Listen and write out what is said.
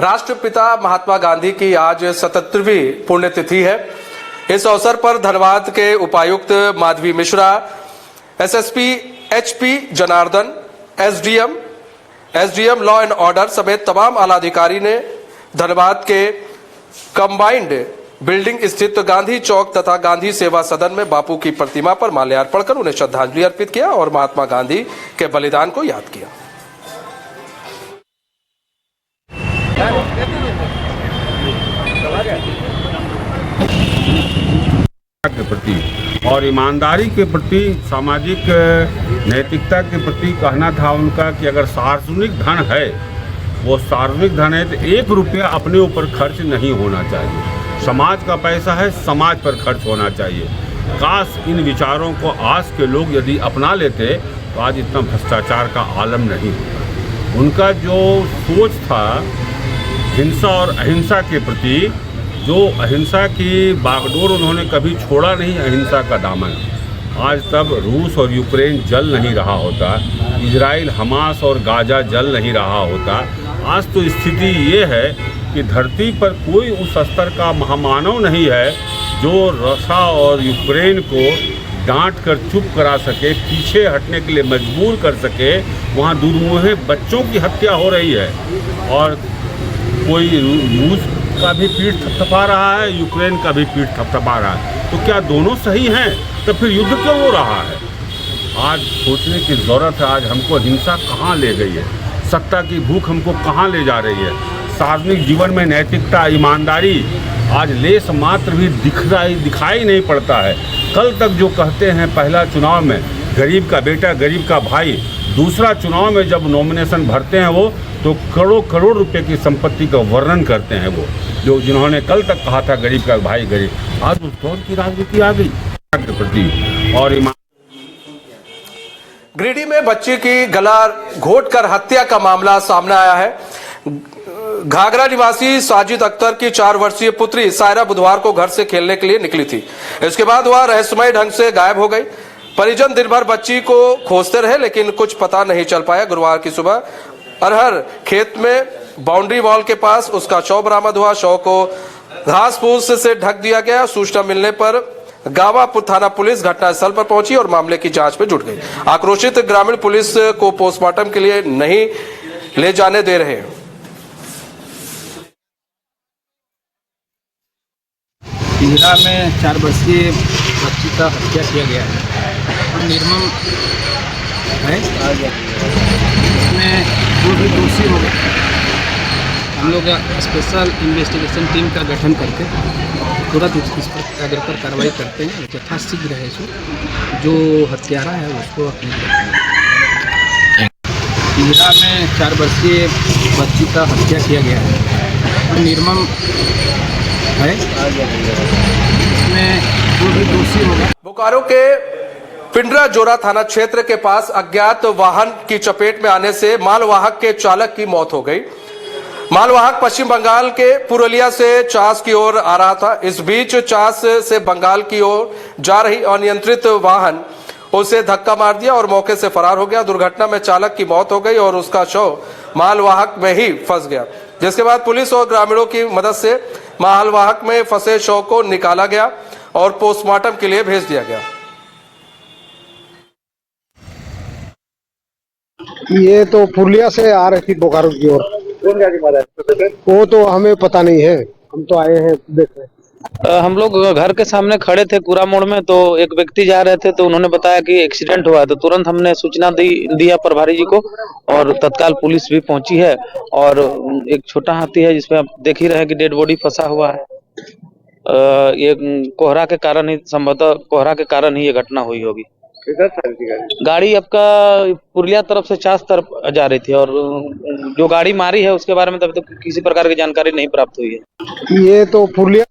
राष्ट्रपिता महात्मा गांधी की आज 77वीं पुण्यतिथि है। इस अवसर पर धनबाद के उपायुक्त Madhavi Mishra, SSP HP Janardan, SDM law and order समेत तमाम आला अधिकारी ने धनबाद के कंबाइंड बिल्डिंग स्थित गांधी चौक तथा गांधी सेवा सदन में बापू की प्रतिमा पर माल्यार्पण कर उन्हें श्रद्धांजलि अर्पित किया और महात्मा गांधी के बलिदान को याद किया। के प्रति और ईमानदारी के प्रति, सामाजिक नैतिकता के प्रति कहना था उनका कि अगर सार्वजनिक धन है, वो सार्वजनिक धन है तो 1 रुपया अपने ऊपर खर्च नहीं होना चाहिए। समाज का पैसा है, समाज पर खर्च होना चाहिए। काश इन विचारों को आज के लोग यदि अपना लेते तो आज इतना भ्रष्टाचार का आलम नहीं होता। उनका जो सोच था हिंसा और अहिंसा के प्रति, जो अहिंसा की बागडोर उन्होंने कभी छोड़ा नहीं, अहिंसा का दामन। आज तब रूस और यूक्रेन जल नहीं रहा होता, इजराइल हमास और गाजा जल नहीं रहा होता। आज तो स्थिति ये है कि धरती पर कोई उस स्तर का महामानव नहीं है जो रशिया और यूक्रेन को डांट कर चुप करा सके, पीछे हटने के लिए मजबूर कर सके। वहाँ दुर्मुहे बच्चों की हत्या हो रही है और कोई रूस का भी पीठ थपथपा रहा है, यूक्रेन का भी पीठ थपथपा रहा है। तो क्या दोनों सही हैं? तो फिर युद्ध क्यों हो रहा है? आज सोचने की ज़रूरत है। आज हमको हिंसा कहाँ ले गई है, सत्ता की भूख हमको कहाँ ले जा रही है। सार्वजनिक जीवन में नैतिकता, ईमानदारी आज लेस मात्र भी दिखाई नहीं पड़ता है। कल तक जो कहते हैं पहला चुनाव में गरीब का बेटा, गरीब का भाई, दूसरा चुनाव में जब नॉमिनेशन भरते हैं वो तो करोड़ करोड़ रुपए की संपत्ति का वर्णन करते हैं। वो जो जिन्होंने कल तक कहा था गरीब का भाई गरीब, आज उस दौर की राजनीति आ गई के प्रति। और गिरिडीह में बच्ची की गला घोंटकर हत्या का मामला सामने आया है। घाघरा निवासी साजिद अख्तर की 4 वर्षीय पुत्री सायरा बुधवार को घर से खेलने के लिए निकली थी। इसके बाद वह रहस्यमय ढंग से गायब हो गई। परिजन दिन भर बच्ची को खोजते रहे लेकिन कुछ पता नहीं चल पाया। गुरुवार की सुबह अरहर खेत में बाउंड्री वॉल के पास उसका शव बरामद हुआ। शव को घास फूस से ढक दिया गया। सूचना मिलने पर गावापुर थाना पुलिस घटनास्थल पर पहुंची और मामले की जांच में जुट गई। आक्रोशित ग्रामीण पुलिस को पोस्टमार्टम के लिए नहीं ले जाने दे रहे हैं। पिंजरा में 4 वर्षीय बच्ची का हत्या किया गया है और निर्मम है। इसमें जो भी दोषी होगा हम लोग स्पेशल इन्वेस्टिगेशन टीम का गठन करके तुरंत इस पर अगर पर कार्रवाई करते हैं। यथाशीघ्र है जो हत्यारा है उसको अपने पिंजरा में 4 वर्षीय बच्ची का हत्या किया गया है और निर्मम है। इसमें जो भी दोषी होगा। बोकारो के पिंडरा जोरा थाना क्षेत्र के पास अज्ञात वाहन की चपेट में आने से मालवाहक के चालक की मौत हो गई। मालवाहक पश्चिम बंगाल के पुरुलिया से चास की ओर आ रहा था। इस बीच चास से बंगाल की ओर जा रही अनियंत्रित वाहन उसे धक्का मार दिया और मौके से फरार हो गया। दुर्घटना में चालक की मौत हो गई और उसका शव मालवाहक में ही फंस गया, जिसके बाद पुलिस और ग्रामीणों की मदद से मालवाहक में फंसे शव को निकाला गया और पोस्टमार्टम के लिए भेज दिया गया। ये तो पुरुलिया से आ रही थी बोकारो की ओर। कौन गाड़ी मारा है वो तो हमें पता नहीं है, हम तो आए हैं देख रहे। हम लोग घर के सामने खड़े थे कुरा मोड़ में, तो एक व्यक्ति जा रहे थे तो उन्होंने बताया कि एक्सीडेंट हुआ है। तो तुरंत हमने सूचना दिया प्रभारी जी को और तत्काल पुलिस भी पहुंची है। और एक छोटा हाथी है जिसपे आप देख ही रहे कि डेड बॉडी फंसा हुआ है। ये कोहरा के कारण ही, संभवतः कोहरा के कारण ही ये घटना हुई होगी। गाड़ी आपका पुरुलिया तरफ से चास तरफ जा रही थी और जो गाड़ी मारी है उसके बारे में तब तक किसी प्रकार की जानकारी नहीं प्राप्त हुई है। ये तो पुरुलिया